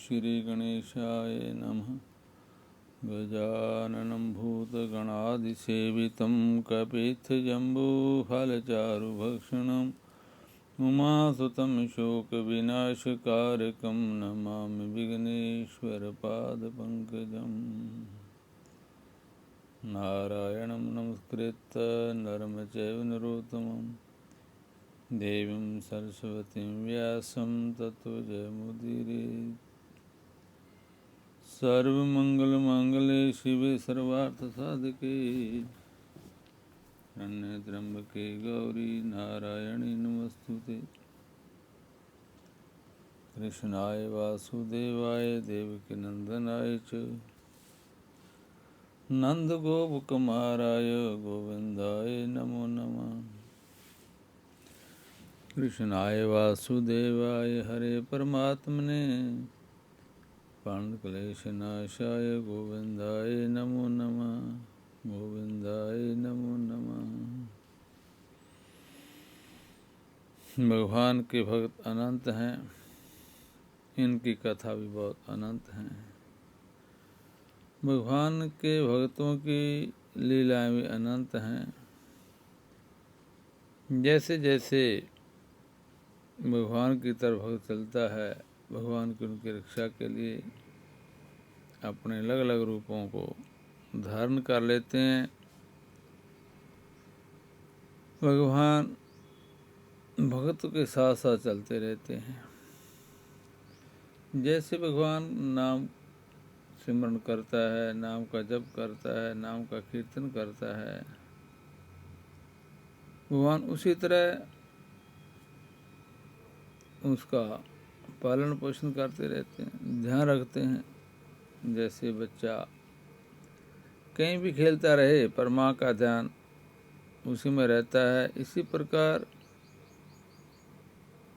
श्री गणेशाय नमः। गजाननं भूतगणादिसेवितं कपित्थजम्बूफलचारुभक्षणम् उमासुतं शोकविनाशकारकं नमामि विघ्नेश्वरपादपङ्कजम्। नारायणं नमस्कृत्य नरं चैव नरोत्तमं देवीं सरस्वतीं व्यासं ततो जयमुदीरयेत्। सर्वमंगलमांगल्ये शिवे सर्वार्थसाधके शरण्ये त्र्यंबके गौरी नारायणी नमोस्तुते। कृष्णाय वासुदेवाय देवकीनंदनाय च नंदगोपकुमाराय गोविंदाय नमो नमः। कृष्णाय वासुदेवाय हरे परमात्मने प्रणतक्लेशनाशाय गोविंदाय नमो नमः। गोविंदाय नमो नमः। भगवान के भक्त अनंत हैं, इनकी कथा भी बहुत अनंत हैं। भगवान के भक्तों की लीलाएं भी अनंत हैं। जैसे जैसे भगवान की तरफ भक्त चलता है, भगवान की उनकी रक्षा के लिए अपने अलग अलग रूपों को धारण कर लेते हैं। भगवान भक्त के साथ साथ चलते रहते हैं। जैसे भगवान नाम सिमरण करता है, नाम का जप करता है, नाम का कीर्तन करता है, भगवान उसी तरह उसका पालन पोषण करते रहते हैं, ध्यान रखते हैं। जैसे बच्चा कहीं भी खेलता रहे पर माँ का ध्यान उसी में रहता है, इसी प्रकार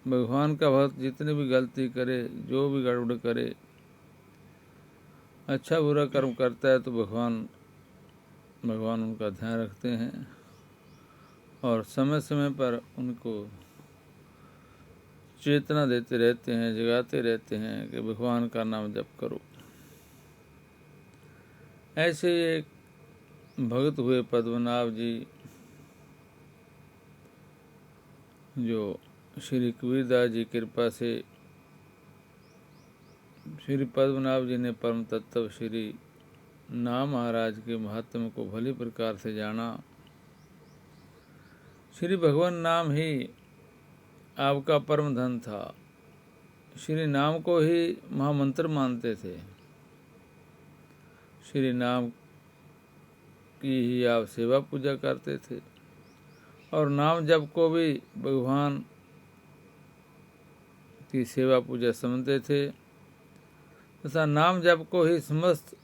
भगवान का भक्त जितनी भी गलती करे, जो भी गड़बड़ करे, अच्छा बुरा कर्म करता है तो भगवान उनका ध्यान रखते हैं और समय समय पर उनको चेतना देते रहते हैं, जगाते रहते हैं कि भगवान का नाम जप करो। ऐसे एक भगत हुए पद्मनाभ जी, जो श्री कबीरदास जी की कृपा से श्री पद्मनाभ जी ने परम तत्व श्री नाम महाराज के महात्म्य को भली प्रकार से जाना। श्री भगवान नाम ही आपका परम धन था। श्री नाम को ही महामंत्र मानते थे। श्री नाम की ही आप सेवा पूजा करते थे और नाम जप को भी भगवान की सेवा पूजा समझते थे तथा नाम जप को ही समस्त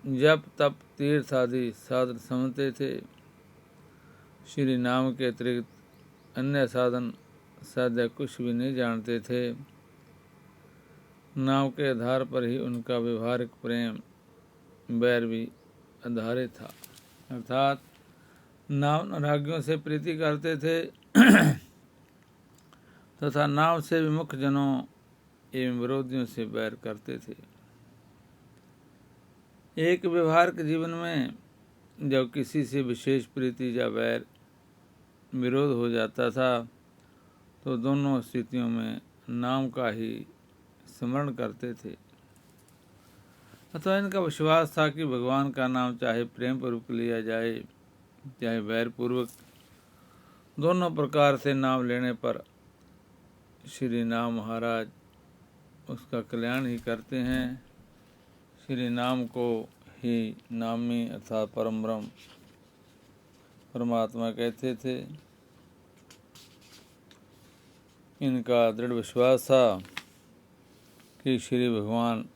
जप तप तीर्थ आदि साधन समझते थे। श्री नाम के अतिरिक्त अन्य साधन साध्य कुछ भी नहीं जानते थे। नाम के आधार पर ही उनका व्यवहारिक प्रेम बैर भी आधारित था, अर्थात नाम रागियों से प्रीति करते थे तथा नाम से विमुख जनों एवं विरोधियों से बैर करते थे। एक व्यवहारिक जीवन में जब किसी से विशेष प्रीति या बैर विरोध हो जाता था तो दोनों स्थितियों में नाम का ही स्मरण करते थे। अतः इनका विश्वास था कि भगवान का नाम चाहे प्रेम पूर्वक लिया जाए चाहे वैर पूर्वक, दोनों प्रकार से नाम लेने पर श्री नाम महाराज उसका कल्याण ही करते हैं। श्री नाम को ही नामी अर्थात परम ब्रह्म परमात्मा कहते थे। इनका दृढ़ विश्वास था कि श्री भगवान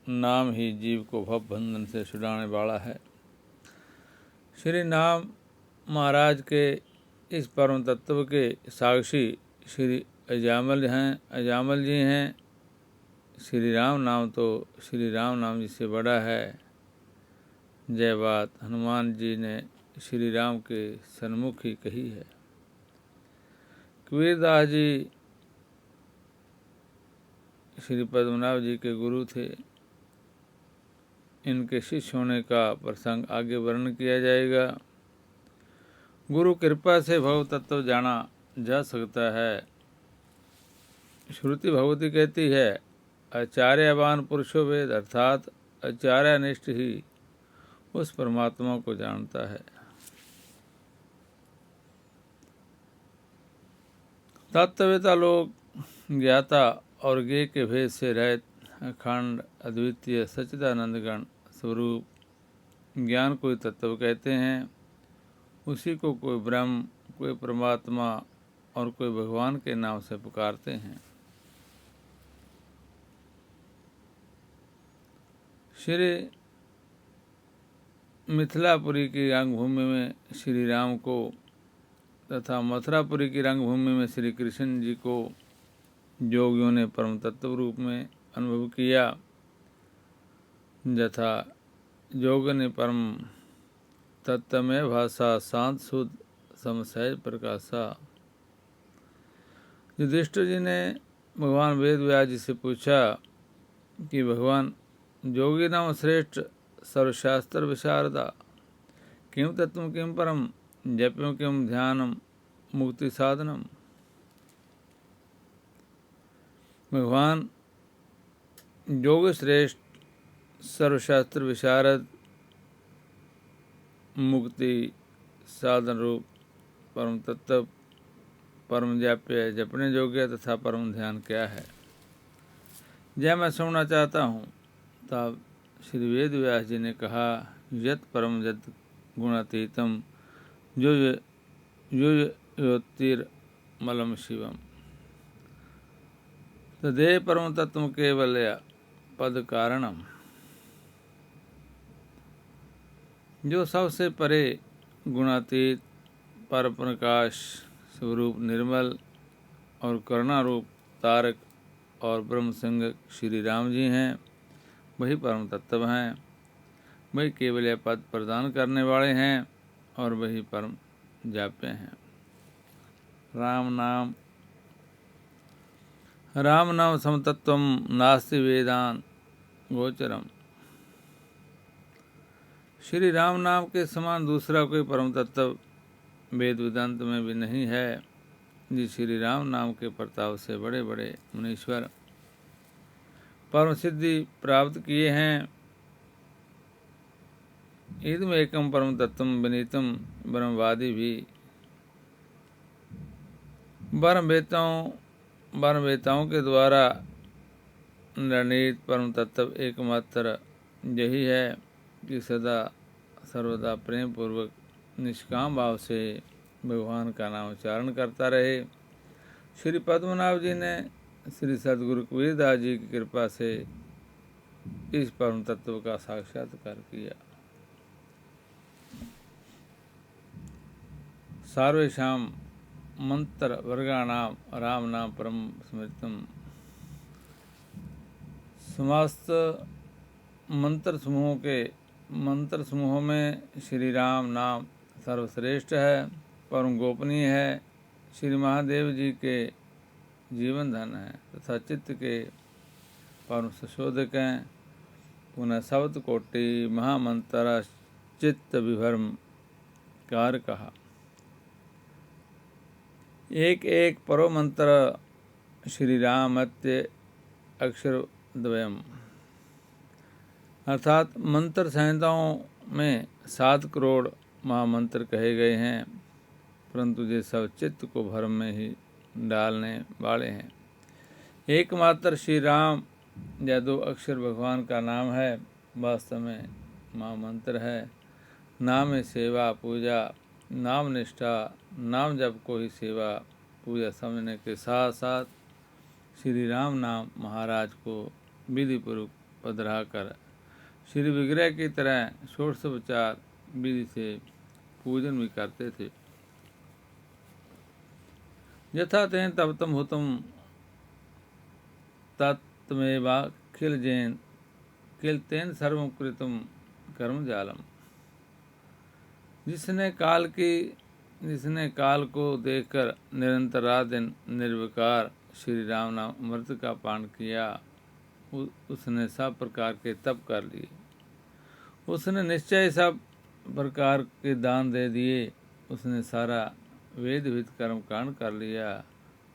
नाम ही जीव को भव बंधन से छुड़ाने वाला है। श्री नाम महाराज के इस परम तत्व के साक्षी श्री अजामल जी हैं। श्री राम नाम तो श्री राम नाम जी से बड़ा है। जय बात हनुमान जी ने श्री राम के सन्मुख ही कही है। कबीरदास जी श्री पद्मनाभ जी के गुरु थे। इनके शिष्य होने का प्रसंग आगे वर्णन किया जाएगा। गुरु कृपा से भव तत्व जाना जा सकता है। श्रुति भगवती कहती है, आचार्यवान पुरुषो वेद, अर्थात आचार्यनिष्ठ ही उस परमात्मा को जानता है। तत्ववेता लोग ज्ञाता और ज्ञेय के भेद से रहित अखंड अद्वितीय सच्चिदानंदगण स्वरूप ज्ञान कोई तत्व कहते हैं। उसी को कोई ब्रह्म, कोई परमात्मा और कोई भगवान के नाम से पुकारते हैं। श्री मिथिलापुरी की रंगभूमि में श्री राम को तथा मथुरापुरी की रंगभूमि में श्री कृष्ण जी को योगियों ने परम तत्व रूप में अनुभव किया। यथा योग ने परम तत्वमय भाषा शांत शुद्ध समसहज प्रकाशा। युधिष्ठिर जी ने भगवान वेद व्यास जी से पूछा कि भगवान, योगी नाम श्रेष्ठ सर्वशास्त्र विशारदा, किम तत्व किम परम जप्यों किम ध्यानम मुक्ति साधनम। भगवान योग श्रेष्ठ सर्वशास्त्र विशारद मुक्ति साधन रूप परम तत्व, परम जाप्य, जपने योग्य तथा परम ध्यान क्या है, यह मैं सुनना चाहता हूँ। तब श्री वेद व्यास जी ने कहा, यत परम यत गुणातीतम जो योतिर्मलम शिवम तदे परम तत्व केवलया पद कारणम। जो सबसे परे गुणातीत पर प्रकाश स्वरूप निर्मल और करुणा रूप तारक और ब्रह्म संज्ञक श्री राम जी हैं, वही परम तत्व हैं, वही केवल पद प्रदान करने वाले हैं और वही परम जाप्य हैं। राम नाम समतत्वम नास्ति वेदान गोचरम। श्री राम नाम के समान दूसरा कोई परम तत्व वेद वेदांत में भी नहीं है। जिस श्री राम नाम के प्रताप से बड़े बड़े मुनीश्वर परम सिद्धि प्राप्त किए हैं। इदम एकम परम तत्वम विनीतम ब्रह्मवादी भी ब्रह्मवेताओं के द्वारा निर्णीत परम तत्व एकमात्र यही है कि सदा सर्वदा प्रेम पूर्वक निष्काम भाव से भगवान का नाम उच्चारण करता रहे। श्री पद्मनाभ जी ने श्री सद्गुरु कबीरदास जी की कृपा से इस परम तत्व का साक्षात्कार किया। सर्वेषां मंत्र वर्गाणाम राम नाम परम स्मृतम। समस्त मंत्र समूहों में श्री राम नाम सर्वश्रेष्ठ है, परम गोपनीय है, श्री महादेव जी के जीवन धन है तथा चित्त के परम सुशोधक हैं। पुनः शब्द कोटि महामंत्र चित्त विभ्रम कार कहा। एक एक परो मंत्र श्री रामत्य अक्षर द्वयम, अर्थात मंत्र संहिताओं में 7 करोड़ महामंत्र कहे गए हैं, परंतु ये सब चित्त को भ्रम में ही डालने वाले हैं। एकमात्र श्री राम या 2 अक्षर भगवान का नाम है, वास्तव में महामंत्र है। नाम में सेवा पूजा, नाम निष्ठा, नाम जप को ही सेवा पूजा समझने के साथ साथ श्री राम नाम महाराज को विधि पूर्वक पधरा कर श्री विग्रह की तरह षोडशोपचार विधि से पूजन भी करते थे। यथा तेन तप्तम हुतम तत्मेवा खिल जैन किल तेन सर्वम कृतम कर्म जालम। जिसने काल को देखकर निरंतर रात दिन निर्विकार श्री राम नाम अमृत का पान किया, उसने सब प्रकार के तप कर लिए। उसने निश्चय सब प्रकार के दान दे दिए। उसने सारा वेद विद कर्म कांड कर लिया।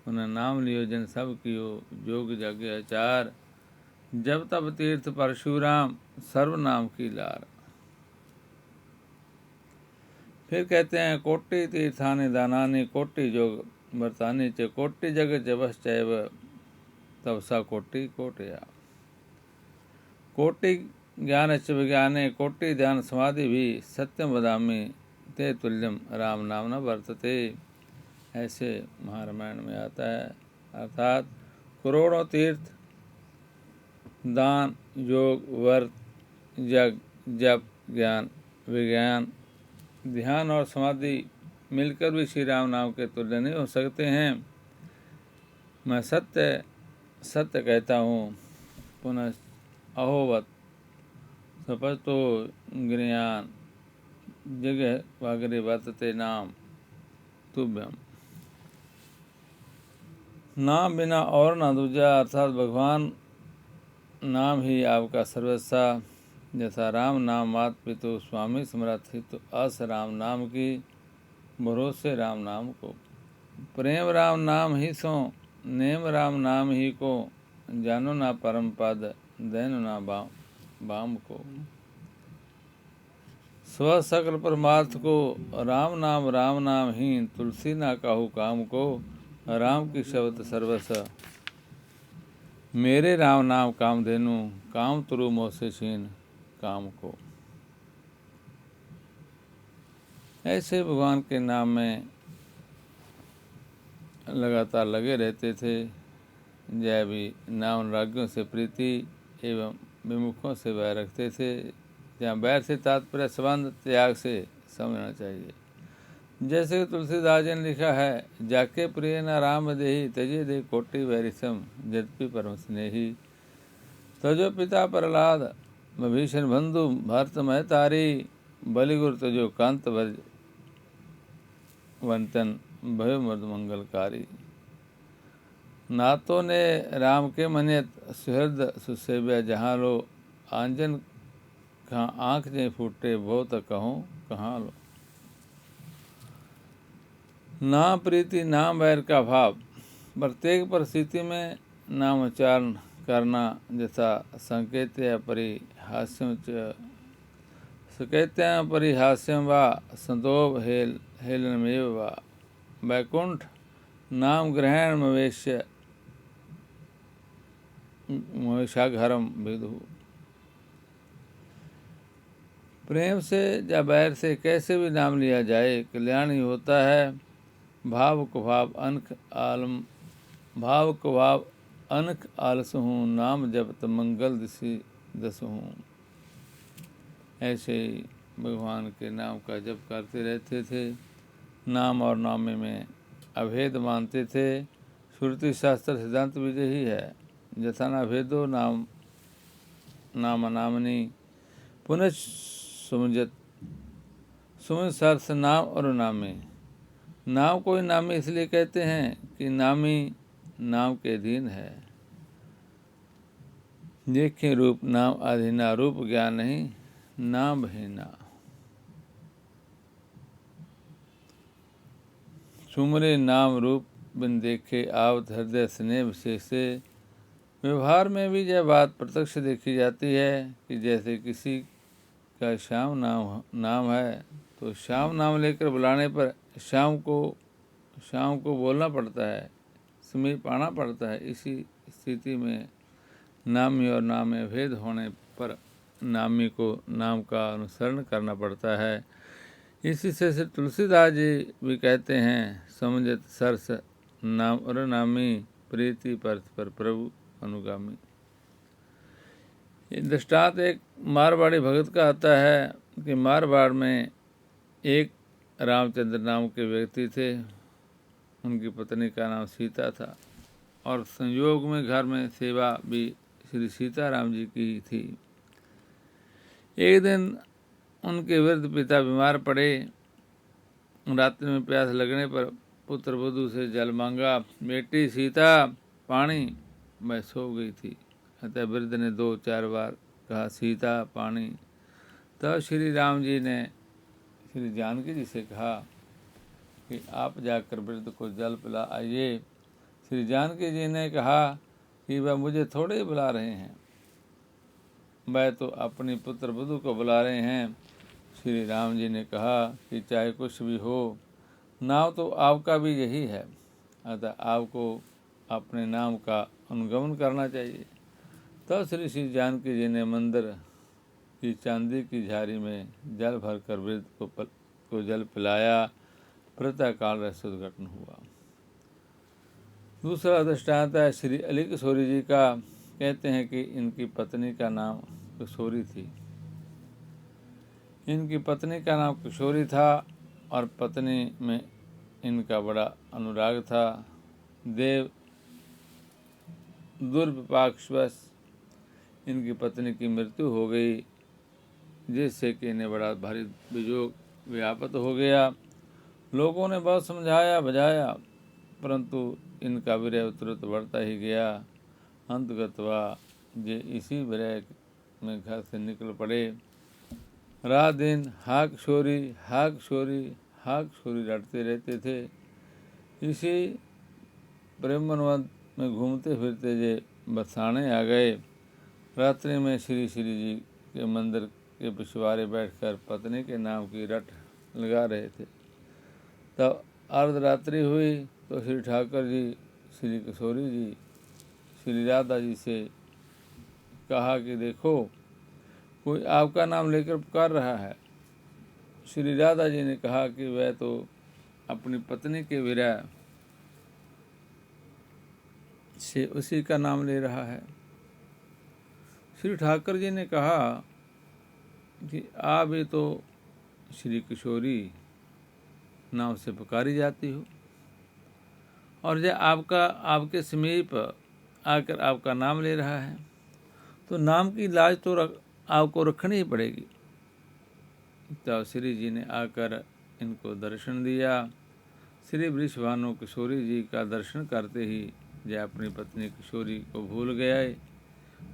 उन्हें नाम लियो जन सब कियो, जोग जग आचार, जब तब तीर्थ परशुराम, सर्वनाम की लार। फिर कहते हैं कोटि तीर्थानि दानानि, कोटि जोग वर्तानि च, कोटि जग जपश्चैव तपसा कोटि कोटया। कोटि ज्ञान च विज्ञाने, कोटि ध्यान समाधि भी, सत्यम वदामि ते तुल्यम राम नाम न वर्तते। ऐसे महारामायण में आता है। अर्थात करोड़ों तीर्थ, दान, योग, व्रत, यज्ञ, जप, ज्ञान, विज्ञान, ध्यान और समाधि मिलकर भी श्री राम नाम के तुल्य नहीं हो सकते हैं। मैं सत्य सत्य कहता हूँ। पुनः अहोवत सपस्तो ज्ञान जगह वागरे वर्तते नाम तुभ्यम। नाम बिना और ना दूजा, अर्थात भगवान नाम ही आपका सर्वस्व। जैसा राम नाम मात पितु स्वामी समर्थ हित, अस राम नाम की भरोसे राम नाम को। प्रेम राम नाम ही सो, नेम राम नाम ही को, जानो ना परम पद, दैनो ना बाम को। स्व सकल परमार्थ को राम नाम ही, तुलसी ना काहू काम को, राम की शब्द सर्वस्व। मेरे राम नाम काम धेनु, काम तुरु मोसे छीन काम को। ऐसे भगवान के नाम में लगातार लगे रहते थे। जय भी नाम रागियों से प्रीति एवं विमुखों से बैर रखते थे। जहाँ बैर से तात्पर्य संबंध त्याग से समझना चाहिए। जैसे कि तुलसीदास जी ने लिखा है, जाके प्रिय न राम देही, तजे दे कोटि वैरिसम, यद्यपि परम स्नेही। तजो पिता प्रहलाद, विभीषण बंधु, भरत महतारी, बलिगुरु तजो कांत भज वंतन, भयो मृद मंगलकारी। नातों ने राम के मनियत, सुहृद सुसेव्या जहाँ लो, आंजन कहाँ आँख जे फूटे, बहुत कहूँ कहाँ लो। नाम प्रीति नाम वैर का भाव। प्रत्येक परिस्थिति में नाम उच्चारण करना, जैसा संकेत या परिहास्यम च, संकेत्या परिहास्यम वा, संदोभ हेलनमेव वा, वैकुंठ नाम ग्रहण मवेशाघरम विदु। प्रेम से या बैर से कैसे भी नाम लिया जाए, कल्याण ही होता है। भाव को भाव अनख आलस हूँ, नाम जपत मंगल दिशि दस हूँ। ऐसे ही भगवान के नाम का जप करते रहते थे। नाम और नामे में अभेद मानते थे। श्रुति शास्त्र सिद्धांत भी यही है। यथा न भेदो नाम नामनी, पुनः सुमजत सर्थ नाम और नामे। नाम कोई नामी इसलिए कहते हैं कि नामी नाम के अधीन है। देखें रूप नाम अधीना, रूप ज्ञान नहीं नाम भीना। सुमरे नाम रूप बिन देखे, आवत हृदय स्नेह विशेषे। व्यवहार में भी यह बात प्रत्यक्ष देखी जाती है कि जैसे किसी का श्याम नाम है तो श्याम नाम लेकर बुलाने पर श्याम को बोलना पड़ता है, समीप आना पड़ता है। इसी स्थिति में नामी और नामे भेद होने पर नामी को नाम का अनुसरण करना पड़ता है। इसी से तुलसीदास जी भी कहते हैं, समझत सरस नाम और नामी, प्रीति परत पर प्रभु अनुगामी। ये दृष्टांत एक मारवाड़ी भगत का आता है कि मारवाड़ में एक रामचंद्र नाम के व्यक्ति थे। उनकी पत्नी का नाम सीता था और संयोग में घर में सेवा भी श्री सीताराम जी की थी। एक दिन उनके वृद्ध पिता बीमार पड़े। रात्रि में प्यास लगने पर पुत्र वधू से जल मांगा। बेटी सीता पानी, मैं सो गई थी। अतः वृद्ध ने 2-4 बार कहा सीता पानी। तब श्री राम जी ने श्री जानकी जी से कहा कि आप जाकर वृद्ध को जल पिला आइए। श्री जानकी जी ने कहा कि वह मुझे थोड़े ही बुला रहे हैं, वह तो अपनी पुत्र वधू को बुला रहे हैं। श्री राम जी ने कहा कि चाहे कुछ भी हो, नाम तो आपका भी यही है, अतः आपको अपने नाम का अनुगमन करना चाहिए। तब श्री जानकी जी ने मंदिर की चांदी की झारी में जल भरकर वृद्ध को जल पिलाया। प्रातःकाल रहस्य उद्घाटन हुआ। दूसरा दृष्टांत है श्री अली किशोरी जी का। कहते हैं कि इनकी पत्नी का नाम किशोरी थी। इनकी पत्नी का नाम किशोरी था और पत्नी में इनका बड़ा अनुराग था। देव दुर्विपाकवश इनकी पत्नी की मृत्यु हो गई, जिससे कि इन्हें बड़ा भारी वियोग व्याप्त हो गया। लोगों ने बहुत समझाया बुझाया, परंतु इनका विरह तुरंत बढ़ता ही गया। अंतगतवा ये इसी विरह में घर से निकल पड़े। रात दिन हा किशोरी हा किशोरी हा किशोरी रटते रहते थे। इसी प्रेमवन में घूमते फिरते ये बरसाने आ गए। रात्रि में श्री जी के मंदिर के पिछवाड़े बैठकर पत्नी के नाम की रट लगा रहे थे। तब अर्धरात्रि हुई तो श्री ठाकुर जी, श्री किशोरी जी, श्री राधा जी से कहा कि देखो, कोई आपका नाम लेकर पुकार रहा है। श्री राधा जी ने कहा कि वह तो अपनी पत्नी के विरह से उसी का नाम ले रहा है। श्री ठाकुर जी ने कहा कि आप भी तो श्री किशोरी नाम से पुकारी जाती हो, और जब आपके समीप आकर आपका नाम ले रहा है, तो नाम की लाज तो आपको रखनी ही पड़ेगी। तब श्री जी ने आकर इनको दर्शन दिया। श्री वृषभानु किशोरी जी का दर्शन करते ही जय अपनी पत्नी किशोरी को भूल गए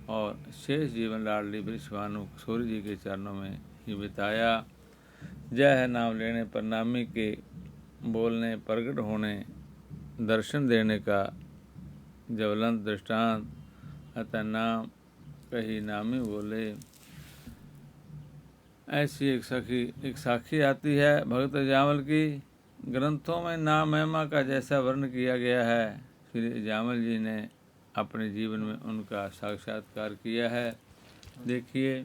और शेष जीवन लाडली वृषभानु किशोरी जी के चरणों में ही बिताया। जय है नाम लेने पर नामी के बोलने प्रगट होने दर्शन देने का ज्वलंत दृष्टांत। अतः नाम कही नामी बोले। ऐसी एक साखी आती है भगत जामल की। ग्रंथों में नाम महिमा का जैसा वर्णन किया गया है, श्री जामल जी ने अपने जीवन में उनका साक्षात्कार किया है। देखिए,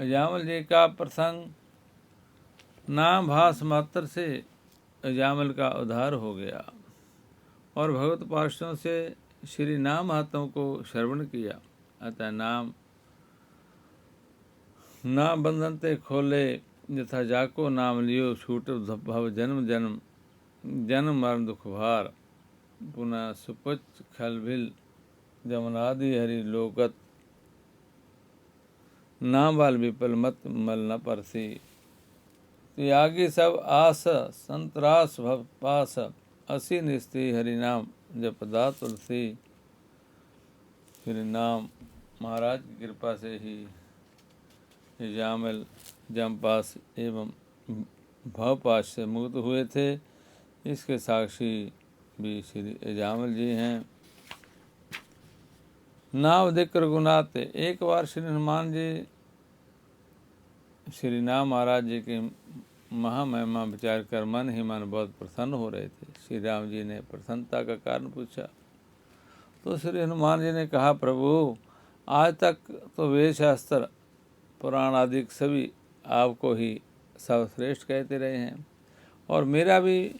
जामल जी का प्रसंग, नाम भास मात्र से जामल का उद्धार हो गया और भगवत पार्षदों से श्री नाम महात्म को श्रवण किया। अतः नाम ना बंधनते खोले, यथा जाको नाम लियो छूट भव जन्म जन्म जन्म मरण दुख भार। पुनः सुपच खलभिल जमनादि हरि लोकत, नाम बाल विपल मत मल न परसी। त्यागी सब आस संतरास भव पास, असी निस्ती हरि नाम जपदा तुलसी। श्री नाम महाराज की कृपा से ही जामल जमपास एवं भवपाश से मुक्त हुए थे। इसके साक्षी भी श्री जामल जी हैं। नाम दिक्र गुनाते। एक बार श्री हनुमान जी श्री नाम महाराज जी की महामहिमा विचार कर मन ही मन बहुत प्रसन्न हो रहे थे। श्री राम जी ने प्रसन्नता का कारण पूछा तो श्री हनुमान जी ने कहा, प्रभु आज तक तो वेद शास्त्र पुराण आदि सभी आपको ही सर्वश्रेष्ठ कहते रहे हैं और मेरा भी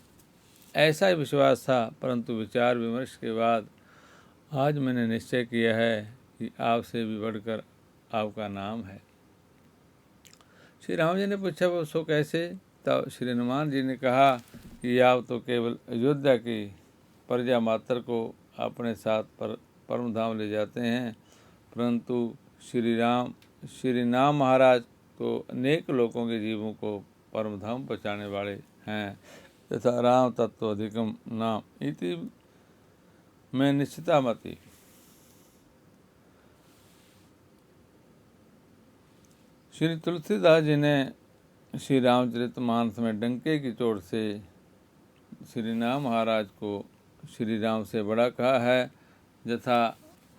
ऐसा ही विश्वास था, परंतु विचार विमर्श के बाद आज मैंने निश्चय किया है कि आपसे भी बढ़कर आपका नाम है। श्री राम जी ने पूछा, वो सो कैसे? तब श्री हनुमान जी ने कहा कि आप तो केवल अयोध्या की प्रजा मात्र को अपने साथ परम धाम ले जाते हैं, परंतु श्री नाम महाराज तो अनेक लोगों के जीवों को परम धाम पहुँचाने वाले हैं। तथा राम तत्व अधिकम नाम इति में निश्चिता मति। श्री तुलसीदास जी ने श्री रामचरितमानस में डंके की चोट से श्री राम महाराज को श्री राम से बड़ा कहा है। यथा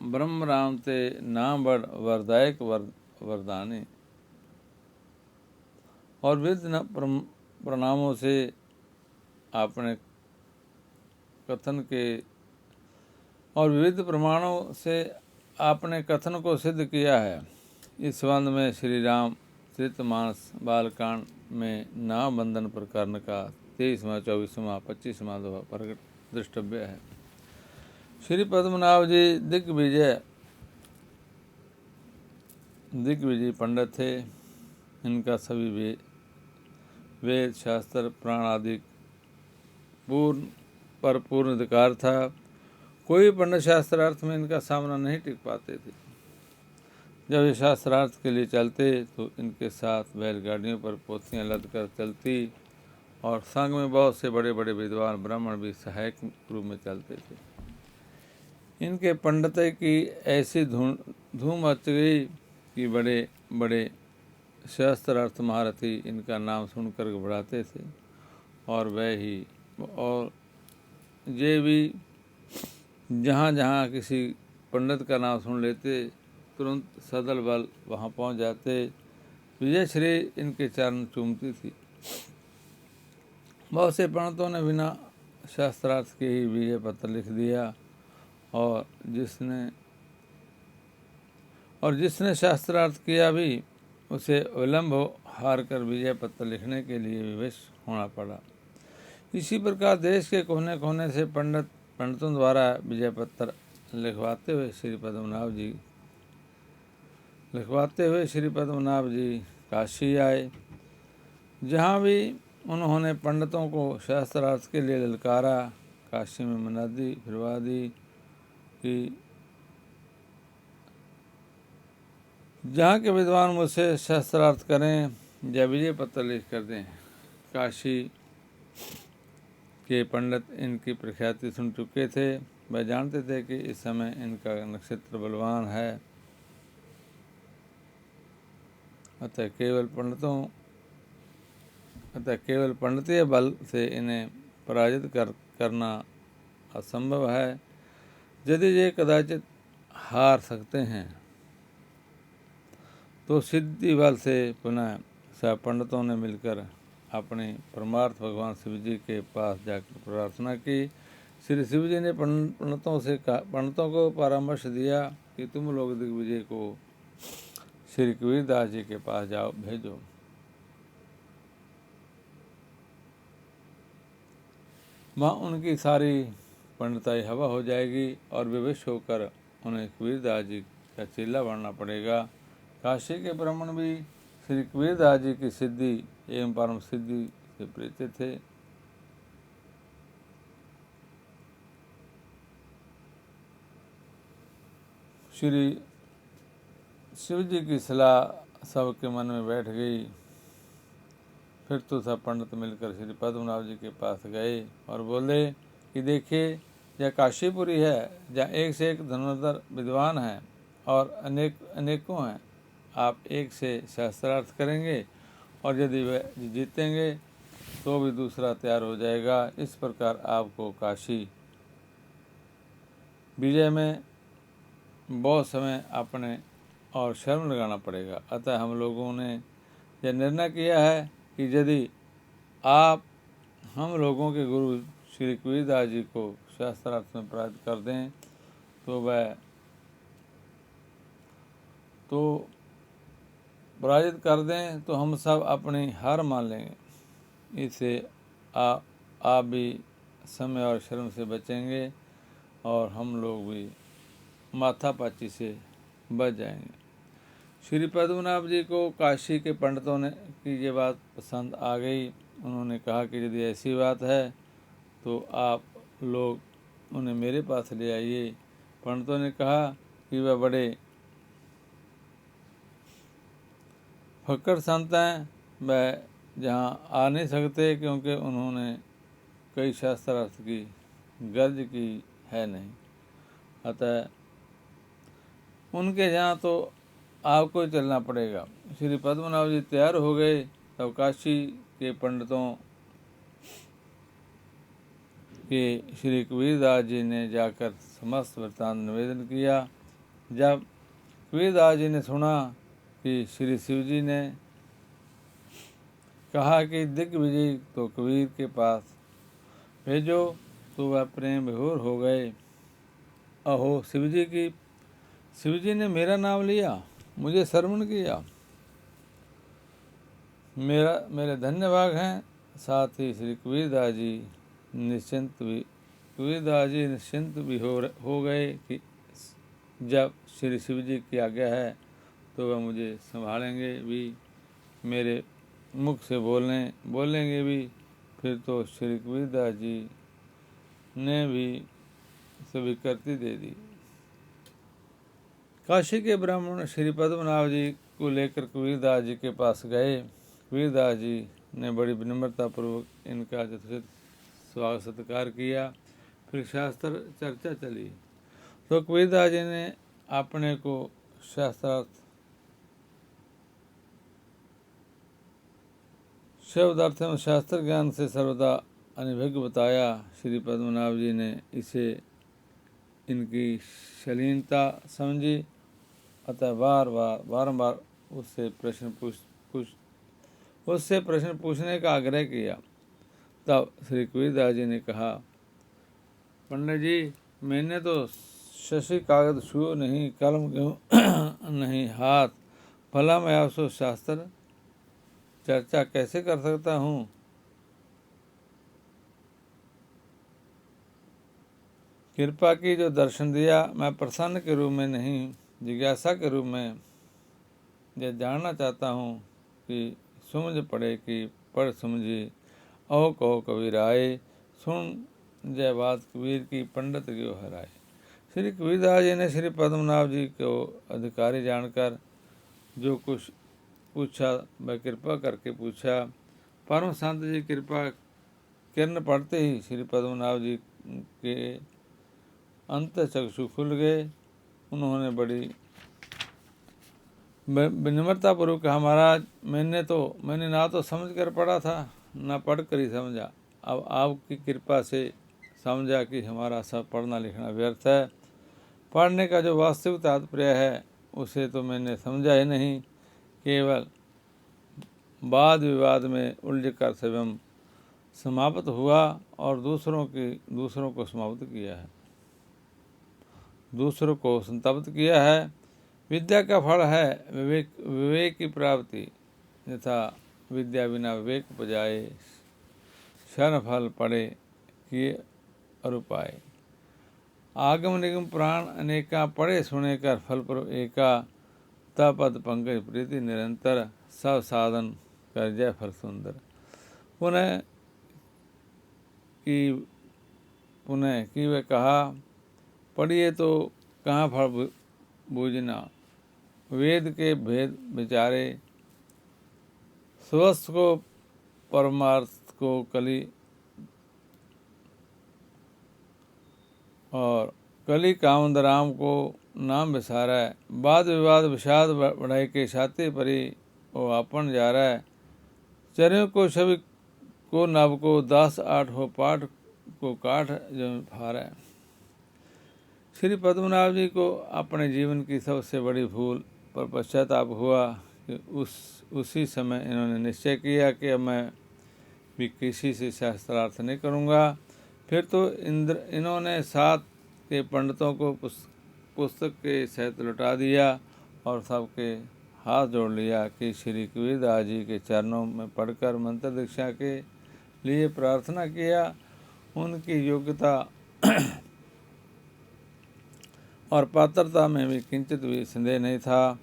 ब्रह्म राम ते नाम बड़ वरदायक वरदानी। और विविध प्रणामों से आपने कथन के और विविध प्रमाणों से आपने कथन को सिद्ध किया है। इस संबंध में श्री राम चरितमानस बालकांड में नाम बंधन प्रकरण का 23वां 24वां 25वां दोहा प्रकट दृष्टव्य है। श्री पद्मनाभ जी दिग्विजयी पंडित थे। इनका सभी वेद शास्त्र प्राण आदि पूर्ण अधिकार था। कोई पंडित शास्त्रार्थ में इनका सामना नहीं टिक पाते थे। जब ये शास्त्रार्थ के लिए चलते तो इनके साथ बैलगाड़ियों पर पोथियां लद कर चलती और संग में बहुत से बड़े बड़े विद्वान ब्राह्मण भी सहायक रूप में चलते थे। इनके पंडित की ऐसी धूम मच गई कि बड़े बड़े शास्त्रार्थ महारथी इनका नाम सुनकर घबराते थे और ये भी जहाँ जहाँ किसी पंडित का नाम सुन लेते तुरंत सदल बल वहाँ पहुँच जाते। विजय श्री इनके चरण चूमती थी। बहुत से पंडितों ने बिना शास्त्रार्थ के ही विजय पत्र लिख दिया और जिसने शास्त्रार्थ किया भी उसे विलंब हार कर विजय पत्र लिखने के लिए विवश होना पड़ा। इसी प्रकार देश के कोने कोने से पंडितों द्वारा विजय पत्र लिखवाते हुए श्री पद्मनाभ जी काशी आए। जहाँ भी उन्होंने पंडितों को शास्त्रार्थ के लिए ललकारा, काशी में मनादी फिरवा दी कि जहाँ के विद्वान मुझसे शास्त्रार्थ करें या विजय पत्र लिख कर दें। काशी के पंडित इनकी प्रख्याति सुन चुके थे। वह जानते थे कि इस समय इनका नक्षत्र बलवान है, अतः केवल पंडितीय बल से इन्हें पराजित करना असंभव है। यदि ये कदाचित हार सकते हैं तो सिद्धि बल से पुनः सब पंडितों ने मिलकर अपने परमार्थ भगवान शिव जी के पास जाकर प्रार्थना की। श्री शिव जी ने पंडितों को परामर्श दिया कि तुम लोग दिग्विजय को श्री कबीरदास जी के पास भेजो। वहाँ उनकी सारी पंडिताई हवा हो जाएगी और विवश होकर उन्हें कबीरदास जी का चेला बनना पड़ेगा। काशी के ब्राह्मण भी श्री कबीरदास जी की सिद्धि एवं परम सिद्धि से परिचित थे। श्री शिव जी की सलाह सबके मन में बैठ गई। फिर तो सब पंडित मिलकर श्री पद्मनाभ जी के पास गए और बोले कि देखिए यह काशीपुरी है, जहाँ एक से एक धनुर्धर विद्वान हैं और अनेकों हैं। आप एक से शास्त्रार्थ करेंगे और यदि वह जीतेंगे तो भी दूसरा तैयार हो जाएगा। इस प्रकार आपको काशी विजय में बहुत समय अपने और श्रम लगाना पड़ेगा। अतः हम लोगों ने यह निर्णय किया है कि यदि आप हम लोगों के गुरु श्री कबीरदास जी को शास्त्रार्थ में पराजित कर दें तो हम सब अपनी हार मान लेंगे। इससे आप भी समय और श्रम से बचेंगे और हम लोग भी माथापाची से बच जाएंगे। श्री पद्मनाभ जी को काशी के पंडितों की ये बात पसंद आ गई। उन्होंने कहा कि यदि ऐसी बात है तो आप लोग उन्हें मेरे पास ले आइए। पंडितों ने कहा कि वह बड़े फक्कड़ संत हैं, वह जहाँ आ नहीं सकते क्योंकि उन्होंने कई शास्त्रार्थ की गर्ज की है नहीं। अतः उनके यहाँ तो आपको चलना पड़ेगा। श्री पद्मनाभ जी तैयार हो गए। तब काशी के पंडितों के श्री कबीरदास जी ने जाकर समस्त वृत्तांत निवेदन किया। जब कबीरदास जी ने सुना कि श्री शिव जी ने कहा कि दिग्विजय तो कबीर के पास भेजो, तो वह प्रेम विभोर हो गए। अहो शिव जी ने मेरा नाम लिया, मुझे श्रवण किया, मेरे धन्यवाद हैं। साथ ही श्री कबीरदास जी निश्चिंत भी हो गए कि जब श्री शिव जी की आज्ञा है तो वह मुझे संभालेंगे भी, मेरे मुख से बोलेंगे भी। फिर तो श्री कबीरदास जी ने भी स्वीकृति दे दी। काशी के ब्राह्मण श्री पद्मनाभ जी को लेकर कबीरदास जी के पास गए। कबीरदास जी ने बड़ी विनम्रतापूर्वक इनका यथोचित स्वागत सत्कार किया। फिर शास्त्र चर्चा चली। तो कबीरदास जी ने अपने को शास्त्रार्थ शब्दार्थ एवं शास्त्र ज्ञान से सर्वदा अनिभिज्ञ बताया। श्री पद्मनाभ जी ने इसे इनकी शालीनता समझी, अतः बारंबार उससे प्रश्न पूछने का आग्रह किया। तब श्री कबीरदास जी ने कहा, पंडित जी, मैंने तो शशि कागज छुओ नहीं, कलम क्यों नहीं हाथ, भला मैं आपसे शास्त्र चर्चा कैसे कर सकता हूँ। कृपा की जो दर्शन दिया, मैं प्रसन्न के रूप में नहीं, जिज्ञासा के रूप में यह जानना चाहता हूँ कि समझ पड़े कि पढ़ समझी। ओ कहो कबीर आए, सुन जय बात कबीर की, पंडित क्यों हराए। श्री कबीरदास जी ने श्री पद्मनाभ जी को अधिकारी जानकर जो कुछ पूछा वह कृपा करके पूछा। परम संत जी कृपा किरण पढ़ते ही श्री पद्मनाभ जी के अंत चक्षु खुल गए। उन्होंने बड़ी विनम्रतापूर्वक कहा, महाराज, मैंने ना तो समझ कर पढ़ा था, ना पढ़ कर ही समझा। अब आपकी कृपा से समझा कि हमारा सब पढ़ना लिखना व्यर्थ है। पढ़ने का जो वास्तविक तात्पर्य है उसे तो मैंने समझा ही नहीं, केवल वाद विवाद में उलझ कर स्वयं समाप्त हुआ और दूसरों को समाप्त किया है, दूसरों को संतप्त किया है। विद्या का फल है विवेक की प्राप्ति, यथा विद्या बिना विवेक उपजाए, क्षण फल पड़े किए और उपाय। आगम निगम पुराण अनेका, पढ़े सुने कर फल पर एका, तपद पंकज प्रीति निरंतर, सब साधन कर जय फल सुंदर। पुनः की वे कहा, पढ़िए तो कहाँ फल बूझना, वेद के भेद विचारे, स्वस्थ को परमार्थ को कली और कली कामद राम को नाम विसारा है। वाद विवाद विषाद बढ़ाई के छाते परी वो अपन जा रहा है। चर्यों को छवि को नव को, दास आठ हो पाठ को काठ जो फारा है। श्री पद्मनाभ जी को अपने जीवन की सबसे बड़ी भूल पर पश्चाताप हुआ कि उसी समय इन्होंने निश्चय किया कि अब मैं भी किसी से शास्त्रार्थ नहीं करूँगा। फिर तो इन्होंने 7 के पंडितों को पुस्तक के सहित लौटा दिया और सबके हाथ जोड़ लिया कि श्री कबीरदास जी के चरणों में पढ़कर मंत्र दीक्षा के लिए प्रार्थना किया। उनकी योग्यता और पात्रता में भी किंचित भी संदेह नहीं था।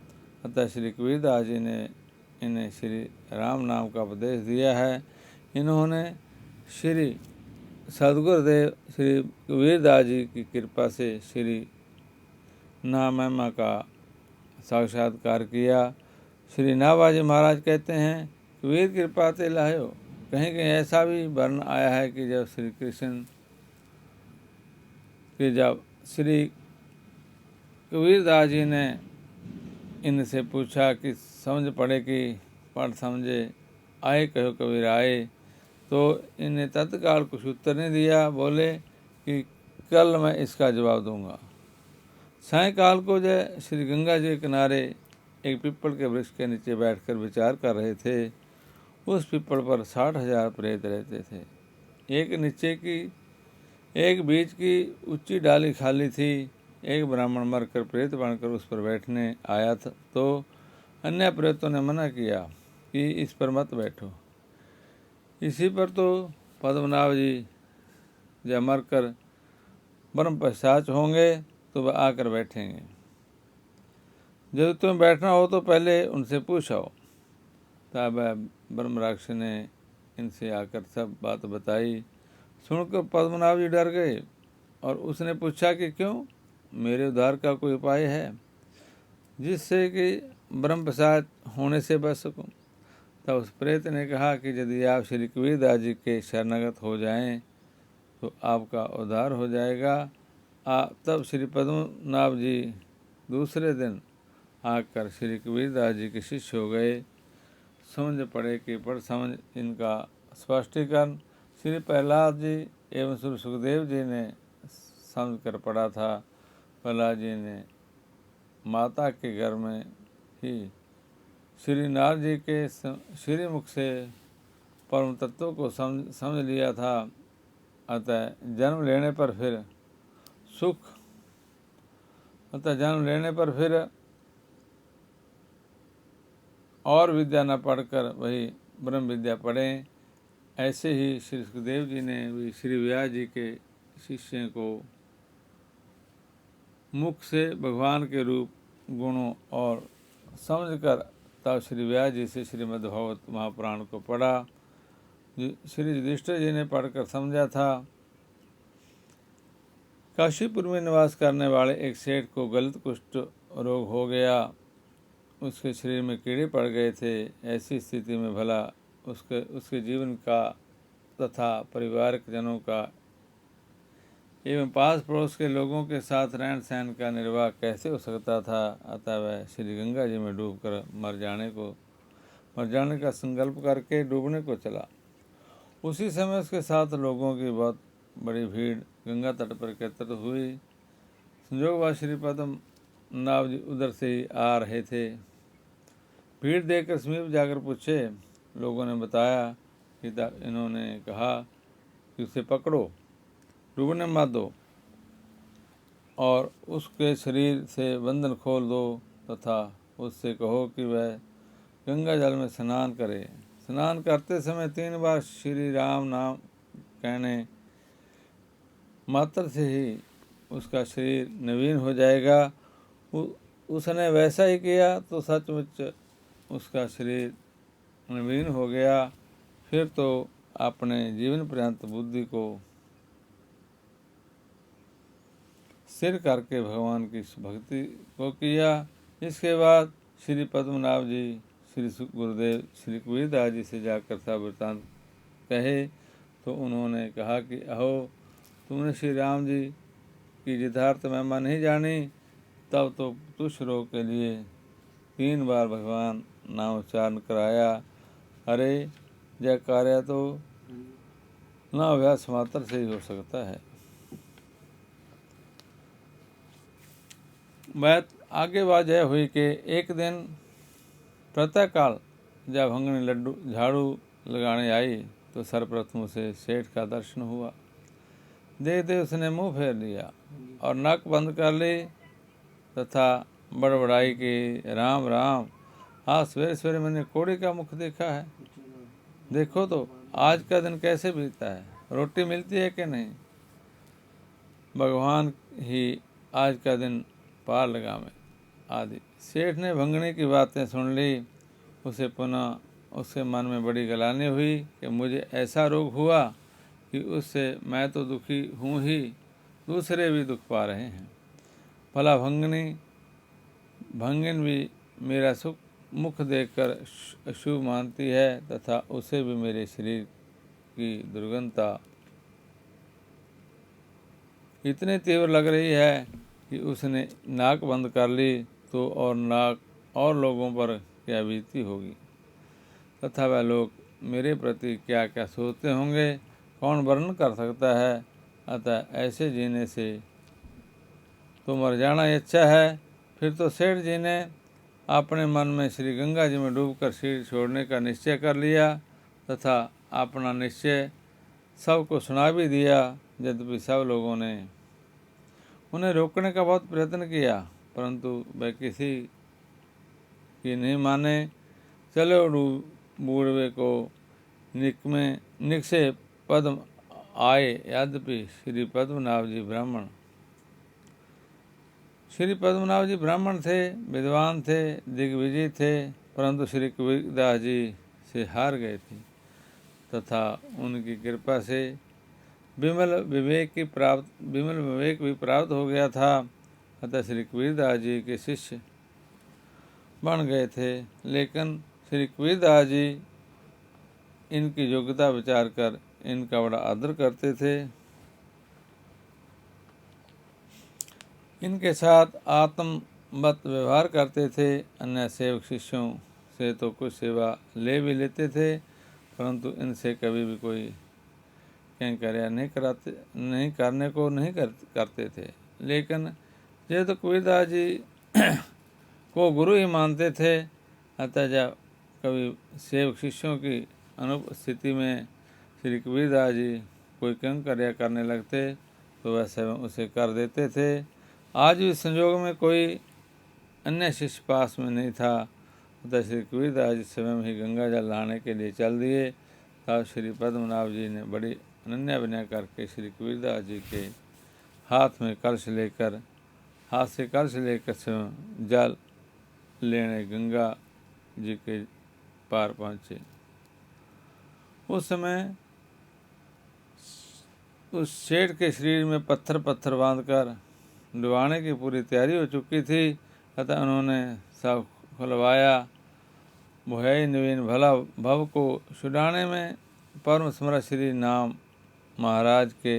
अतः श्री कबीरदास जी ने इन्हें श्री राम नाम का उपदेश दिया है। इन्होंने श्री सदगुरुदेव श्री कबीरदास जी की कृपा से श्री नाम महिमा का साक्षात्कार किया। श्री नाभाजी महाराज कहते हैं, कबीर कृपा ते लायो। कहीं कहीं ऐसा भी वर्ण आया है कि जब श्री कबीरदास जी ने इनसे पूछा कि समझ पड़े कि पढ़ समझे, आए कहो कबीर आए। तो इन्हें तत्काल कुछ उत्तर नहीं दिया, बोले कि कल मैं इसका जवाब दूंगा। सायंकाल को जय श्री गंगा जी के किनारे एक पीपल के वृक्ष के नीचे बैठकर विचार कर रहे थे। उस पीपल पर 60,000 प्रेत रहते थे। एक नीचे की, एक बीच की ऊंची डाली खाली थी। एक ब्राह्मण मरकर प्रेत बनकर उस पर बैठने आया था, तो अन्य प्रेतों ने मना किया कि इस पर मत बैठो। इसी पर तो पद्मनाभ जी जब मरकर ब्रह्म पश्चात होंगे तो वह आकर बैठेंगे। जब तुम्हें बैठना हो तो पहले उनसे पूछो। तब ब्रह्म राक्षस ने इनसे आकर सब बात बताई। सुनकर पद्मनाभ जी डर गए और उसने पूछा कि क्यों, मेरे उद्धार का कोई उपाय है जिससे कि ब्रह्म प्रसाद होने से बच सकूं। तब उस प्रेत ने कहा कि यदि आप श्री कबीरदास जी के शरणागत हो जाएं तो आपका उद्धार हो जाएगा। तब श्री पद्मनाभ जी दूसरे दिन आकर श्री कबीरदास जी के शिष्य हो गए। समझ पड़े कि पढ़ समझ इनका स्पष्टीकरण श्री प्रहलाद जी एवं श्री सुखदेव जी ने समझ कर पढ़ा था। प्रहलाद जी ने माता के घर में ही श्री नारद जी के श्री मुख से परम तत्व को समझ लिया था। अतः जन्म लेने पर फिर और विद्या न पढ़कर वही ब्रह्म विद्या पढ़ें। ऐसे ही श्री सुखदेव जी ने भी श्री व्यास जी के शिष्य को मुख से भगवान के रूप गुणों और समझकर तब श्री व्यास जी से श्रीमद्भागवत महापुराण को पढ़ा। श्री युधिष्ठिर जी ने पढ़कर समझा था। काशीपुर में निवास करने वाले एक सेठ को गलत कुष्ठ रोग हो गया। उसके शरीर में कीड़े पड़ गए थे। ऐसी स्थिति में भला उसके जीवन का तथा परिवार जनों का एवं पास पड़ोस के लोगों के साथ रहन सहन का निर्वाह कैसे हो सकता था। अतः वह श्री गंगा जी में डूबकर मर जाने का संकल्प करके डूबने को चला। उसी समय उसके साथ लोगों की बहुत बड़ी भीड़ गंगा तट पर एकत्रित हुई। संजोगवश श्री पद्मनाभ जी उधर से ही आ रहे थे। भीड़ देखकर समीप जाकर पूछे। लोगों ने बताया कि इन्होंने कहा कि उसे पकड़ो, डूबने मत दो और उसके शरीर से बंधन खोल दो तथा उससे कहो कि वह गंगा जल में स्नान करे। स्नान करते समय 3 बार श्री राम नाम कहने मात्र से ही उसका शरीर नवीन हो जाएगा। उसने वैसा ही किया तो सचमुच उसका शरीर नवीन हो गया। फिर तो अपने जीवन पर्यंत बुद्धि को स्थिर करके भगवान की भक्ति को किया। इसके बाद श्री पद्मनाभ जी श्री गुरुदेव श्री कबीरदास जी से जाकर सब वृत्तांत कहे तो उन्होंने कहा कि अहो, तुमने श्री राम जी की यथार्थ महिमा नहीं जानी। तब तो तुच्छ रोग के लिए 3 बार भगवान नाम उच्चारण कराया। अरे यह कार्य तो न अभ्यास मात्र से ही हो सकता है। बात आगे बात यह हुई कि एक दिन प्रातःकाल जब भंगनी लड्डू झाड़ू लगाने आई तो सर्वप्रथम उसे सेठ का दर्शन हुआ। देखते उसने मुंह फेर लिया और नाक बंद कर ली तथा बड़बड़ाई की, राम राम, आज सवेरे सवेरे मैंने कोड़ी का मुख देखा है। देखो तो आज का दिन कैसे बीतता है, रोटी मिलती है कि नहीं। भगवान ही आज का दिन पार लगावे आदि। सेठ ने भंगनी की बातें सुन ली। उसे पुनः उसके मन में बड़ी गलानी हुई कि मुझे ऐसा रोग हुआ कि उससे मैं तो दुखी हूँ ही, दूसरे भी दुख पा रहे हैं। भला भंगिन भी मेरा मुख देखकर अशुभ मानती है तथा उसे भी मेरे शरीर की दुर्गंधता इतनी तीव्र लग रही है कि उसने नाक बंद कर ली तो और नाक और लोगों पर क्या बीती होगी, तथा वह लोग मेरे प्रति क्या क्या सोचते होंगे, कौन वर्णन कर सकता है। अतः ऐसे जीने से तो मर जाना ही अच्छा है। फिर तो सेठ जी ने अपने मन में श्री गंगा जी में डूबकर शरीर छोड़ने का निश्चय कर लिया तथा अपना निश्चय सबको सुना भी दिया। यद्यपि सब लोगों ने उन्हें रोकने का बहुत प्रयत्न किया, परंतु वह किसी की नहीं माने। चलो बूढ़वे को निकसे पद्म आए। यद्यपि श्री पद्मनाभ जी ब्राह्मण थे, विद्वान थे, दिग्विजय थे, परंतु श्री कबीरदास जी से हार गए थे तथा उनकी कृपा से विमल विवेक भी प्राप्त हो गया था। अतः श्री कबीरदास जी के शिष्य बन गए थे। लेकिन श्री कबीरदास जी इनकी योग्यता विचार कर इनका बड़ा आदर करते थे। इनके साथ आत्मवत व्यवहार करते थे। अन्य सेवक शिष्यों से तो कुछ सेवा ले भी लेते थे, परंतु इनसे कभी भी कोई कैंकर्या नहीं करते थे। लेकिन ये तो कबीरदास जी को गुरु ही मानते थे। अतः जब कभी सेवक शिष्यों की अनुपस्थिति में श्री कबीरदास जी कोई कैंकर्या करने लगते तो वह स्वयं उसे कर देते थे। आज भी संयोग में कोई अन्य शिष्य पास में नहीं था, अतः श्री कबीरदास जी स्वयं ही गंगा जल लाने के लिए चल दिए। तब श्री पद्मनाभ जी ने बड़ी अनन्या विनय करके श्री कबीरदास जी के हाथ से कलश लेकर स्वयं जल लेने गंगा जी के पार पहुँचे। उस समय उस सेठ के शरीर में पत्थर बांधकर डुबाने की पूरी तैयारी हो चुकी थी। अतः उन्होंने सब खुलवाया। भुहई नवीन भला भव को छुड़ाने में परम समर्थ श्री नाम महाराज के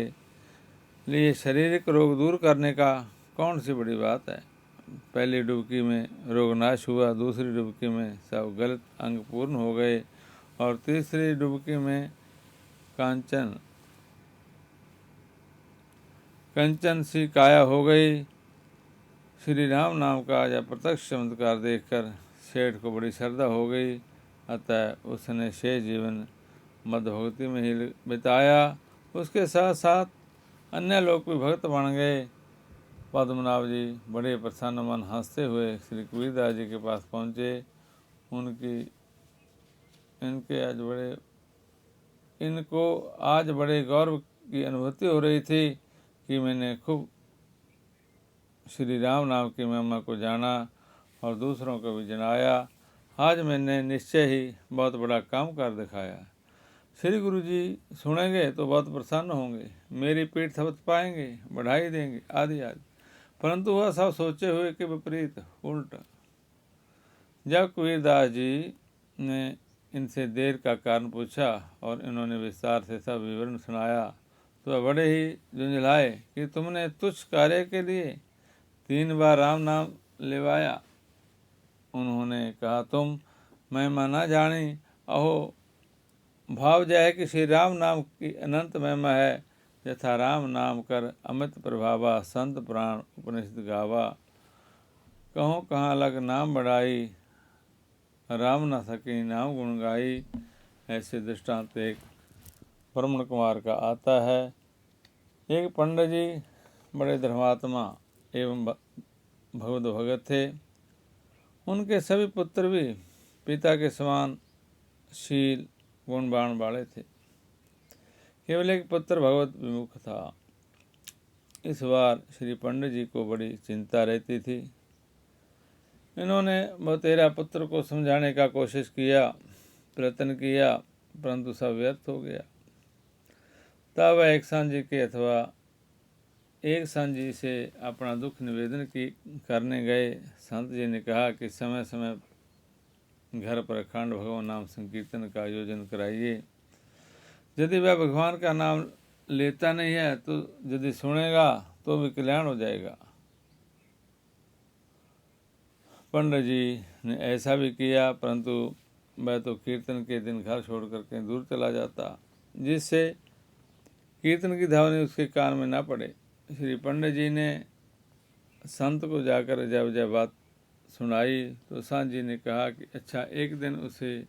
लिए शारीरिक रोग दूर करने का कौन सी बड़ी बात है। पहली डुबकी में रोग नाश हुआ, दूसरी डुबकी में सब गलत अंग पूर्ण हो गए और तीसरी डुबकी में कंचन सी काया हो गई। श्री राम नाम का यह प्रत्यक्ष चमत्कार देखकर सेठ को बड़ी श्रद्धा हो गई। अतः उसने शेष जीवन मध्य भक्ति में ही बिताया। उसके साथ साथ अन्य लोग भी भक्त बन गए। पद्मनाभ जी बड़े प्रसन्न मन हंसते हुए श्री कबीरदास जी के पास पहुँचे। इनको आज बड़े गौरव की अनुभूति हो रही थी कि मैंने खूब श्री राम नाम की महिमा को जाना और दूसरों को भी जनाया। आज मैंने निश्चय ही बहुत बड़ा काम कर दिखाया। श्री गुरु जी सुनेंगे तो बहुत प्रसन्न होंगे, मेरी पीठ थपथ पाएंगे, बढ़ाई देंगे आदि आदि। परंतु वह सब सोचे हुए कि विपरीत उल्टा। जब कबीरदास जी ने इनसे देर का कारण पूछा और इन्होंने विस्तार से सब विवरण सुनाया तो वह बड़े ही झुंझलाए कि तुमने तुच्छ कार्य के लिए 3 बार राम नाम लेवाया। उन्होंने कहा, तुम महिमा न जानी। अहो भाव जय है कि श्री राम नाम की अनंत महिमा है। यथा राम नाम कर अमित प्रभावा, संत प्राण उपनिषद गावा। कहो कहाँ लग नाम बढ़ाई, राम न सकी नाम गुण गाई। ऐसे दृष्टांत एक ब्रह्मण कुमार का आता है। एक पंडित जी बड़े धर्मात्मा एवं भगत थे। उनके सभी पुत्र भी पिता के समान शील गुणवान वाले थे। केवल एक पुत्र भगवत विमुख था। इस बार श्री पंडित जी को बड़ी चिंता रहती थी। इन्होंने 13 पुत्र को समझाने का कोशिश किया, प्रयत्न किया, परंतु सब व्यर्थ हो गया। तब वह एक सांझी से अपना दुख निवेदन करने गए। संत जी ने कहा कि समय समय घर पर अखंड भगवान नाम संकीर्तन का आयोजन कराइए। यदि वह भगवान का नाम लेता नहीं है तो यदि सुनेगा तो भी कल्याण हो जाएगा। पंडित जी ने ऐसा भी किया, परंतु वह तो कीर्तन के दिन घर छोड़ कर कहीं दूर चला जाता, जिससे कीर्तन की ध्वनि उसके कान में ना पड़े। श्री पंडित जी ने संत को जाकर जब बात सुनाई तो संत जी ने कहा कि अच्छा, एक दिन उसे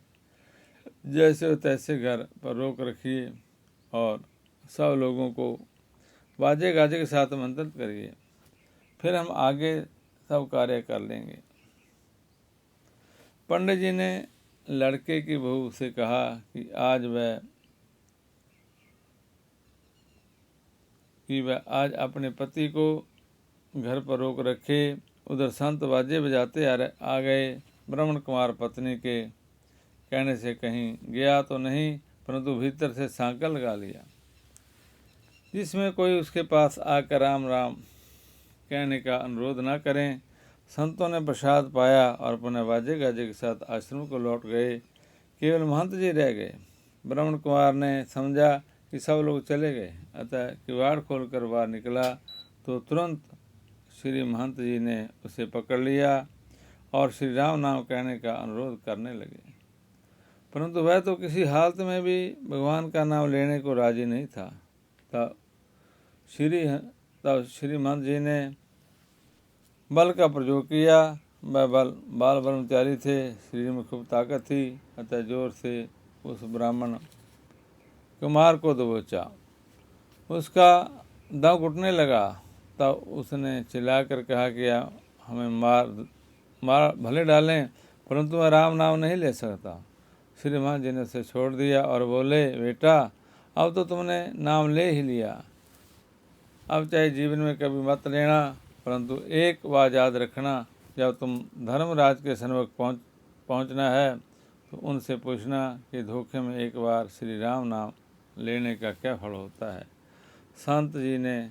जैसे हो तैसे घर पर रोक रखिए और सब लोगों को बाजे गाजे के साथ आमंत्रित करिए, फिर हम आगे सब कार्य कर लेंगे। पंडित जी ने लड़के की बहू से कहा कि वह आज अपने पति को घर पर रोक रखे। उधर संत बाजे बजाते आ गए। ब्राह्मण कुमार पत्नी के कहने से कहीं गया तो नहीं, परंतु भीतर से सांकल लगा लिया, जिसमें कोई उसके पास आकर राम राम कहने का अनुरोध न करें। संतों ने प्रसाद पाया और पुनः बाजे गाजे के साथ आश्रम को लौट गए। केवल महंत जी रह गए। ब्राह्मण कुमार ने समझा कि सब लोग चले गए, अतः किवाड़ खोलकर बाहर निकला तो तुरंत श्री महंत जी ने उसे पकड़ लिया और श्री राम नाम कहने का अनुरोध करने लगे, परंतु वह तो किसी हालत में भी भगवान का नाम लेने को राजी नहीं था। तब श्री महंत जी ने बल का प्रयोग किया। वह बाल ब्रह्मचारी थे, शरीर में खूब ताकत थी, अतः जोर से उस ब्राह्मण कुमार को दबोचा। उसका दम घुटने लगा। तब उसने चिल्लाकर कहा कि हमें मार भले डालें, परंतु मैं राम नाम नहीं ले सकता। श्री महंत जी ने उसे छोड़ दिया और बोले, बेटा, अब तो तुमने नाम ले ही लिया, अब चाहे जीवन में कभी मत लेना, परंतु एक बात याद रखना, जब तुम धर्मराज के सन्मुख पहुंचना है तो उनसे पूछना कि धोखे में एक बार श्री राम नाम लेने का क्या फल होता है। संत जी ने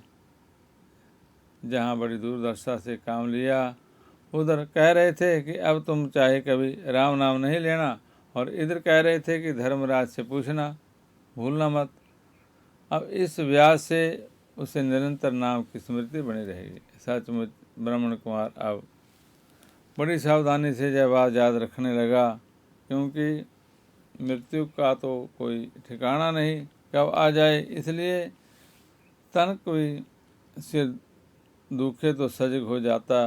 जहाँ बड़ी दूरदर्शिता से काम लिया, उधर कह रहे थे कि अब तुम चाहे कभी राम नाम नहीं लेना, और इधर कह रहे थे कि धर्मराज से पूछना, भूलना मत। अब इस व्यास से उसे निरंतर नाम की स्मृति बनी रहेगी। सचमुच ब्राह्मण कुमार अब बड़ी सावधानी से यह बात याद रखने लगा, क्योंकि मृत्यु का तो कोई ठिकाना नहीं, कब आ जाए, इसलिए तन कोई सिर दुखे तो सजग हो जाता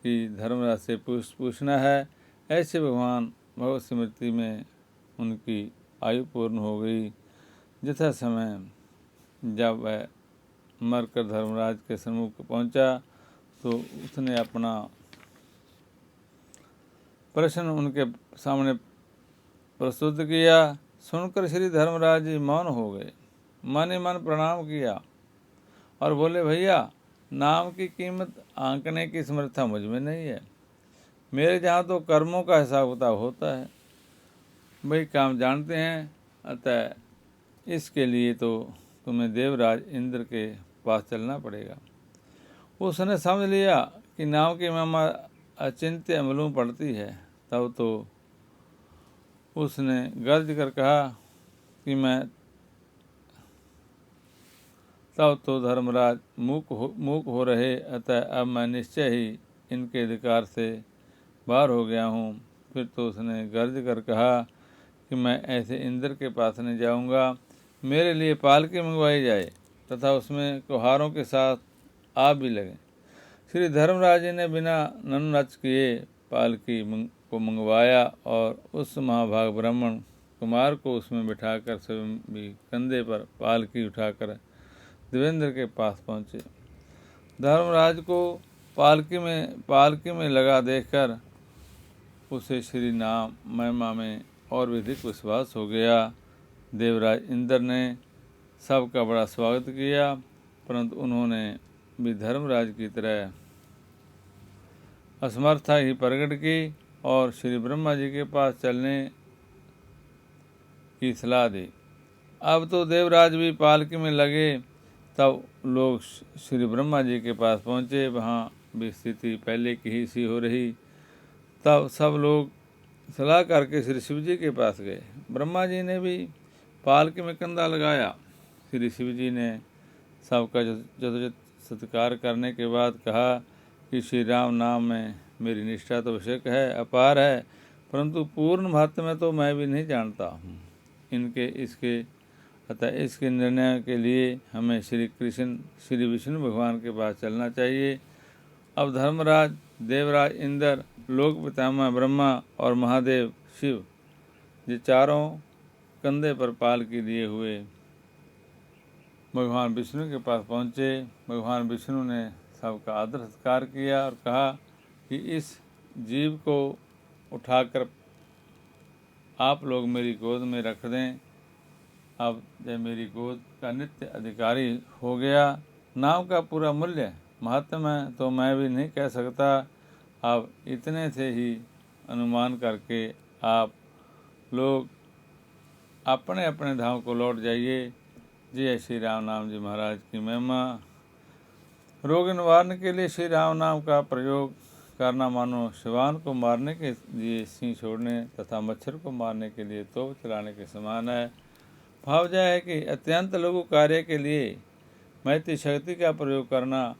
कि धर्मराज से पूछना है। ऐसे भगवान भगवत स्मृति में उनकी आयु पूर्ण हो गई। यथा समय जब वह मरकर धर्मराज के सम्मुख पहुंचा तो उसने अपना प्रश्न उनके सामने प्रस्तुत किया। सुनकर श्री धर्मराज जी मौन हो गए, मन ही मन प्रणाम किया और बोले, भैया, नाम की कीमत आंकने की समर्था मुझ में नहीं है। मेरे जहाँ तो कर्मों का हिसाब किताब होता है, भाई काम जानते हैं, अतः इसके लिए तो तुम्हें देवराज इंद्र के पास चलना पड़ेगा। उसने समझ लिया कि नाम की महिमा अचिंत्य मालूम पड़ती है। तब तो उसने गर्ज कर कहा कि तब तो धर्मराज मूक हो रहे, अतः अब मैं निश्चय ही इनके अधिकार से बाहर हो गया हूँ। फिर तो उसने गर्ज कर कहा कि मैं ऐसे इंद्र के पास नहीं जाऊँगा, मेरे लिए पालकी मंगवाई जाए तथा उसमें कुहारों के साथ आप भी लगें। श्री धर्मराज जी ने बिना नच किए पालकी को मंगवाया और उस महाभाग ब्राह्मण कुमार को उसमें बिठाकर स्वयं भी कंधे पर पालकी उठाकर देवेंद्र के पास पहुँचे। धर्मराज को पालकी में लगा देखकर उसे श्री नाम महिमा में और भी अधिक विश्वास हो गया। देवराज इंद्र ने सबका बड़ा स्वागत किया, परंतु उन्होंने भी धर्मराज की तरह असमर्था ही प्रकट की और श्री ब्रह्मा जी के पास चलने की सलाह दी। अब तो देवराज भी पालकी में लगे। तब लोग श्री ब्रह्मा जी के पास पहुँचे। वहाँ भी स्थिति पहले की ही सी हो रही। तब सब लोग सलाह करके श्री शिव जी के पास गए। ब्रह्मा जी ने भी पालकी में कंधा लगाया। श्री शिव जी ने सबका यथोचित सत्कार करने के बाद कहा कि श्री राम नाम में मेरी निष्ठा तो विषयक है, अपार है, परंतु पूर्ण महत्व में तो मैं भी नहीं जानता हूँ। अतः इसके निर्णय के लिए हमें श्री विष्णु भगवान के पास चलना चाहिए। अब धर्मराज, देवराज इंद्र, लोक पितामह ब्रह्मा और महादेव शिव ये चारों कंधे पर पालकी लिए हुए भगवान विष्णु के पास पहुँचे। भगवान विष्णु ने सबका आदर सत्कार किया और कहा कि इस जीव को उठाकर आप लोग मेरी गोद में रख दें। अब जब मेरी गोद का नित्य अधिकारी हो गया, नाम का पूरा मूल्य महत्व में तो मैं भी नहीं कह सकता। अब इतने से ही अनुमान करके आप लोग अपने अपने धाम को लौट जाइए। जय श्री राम नाम जी महाराज की महिमा। रोग निवारण के लिए श्री राम नाम का प्रयोग करना मानो शिवान को मारने के लिए सिंह छोड़ने तथा मच्छर को मारने के लिए तोप चलाने के समान है। भाव यह है कि अत्यंत लघु कार्य के लिए मैत्री शक्ति का प्रयोग करना,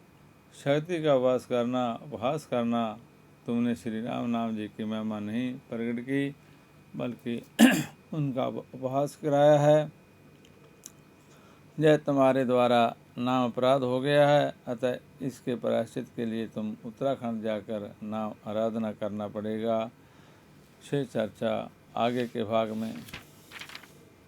शक्ति का उपहास करना, तुमने श्री राम नाम जी की महिमा नहीं प्रकट की बल्कि उनका उपहास कराया है। यह तुम्हारे द्वारा नाम अपराध हो गया है, अतः इसके प्रायश्चित के लिए तुम उत्तराखंड जाकर नाम आराधना करना पड़ेगा। शेष चर्चा आगे के भाग में।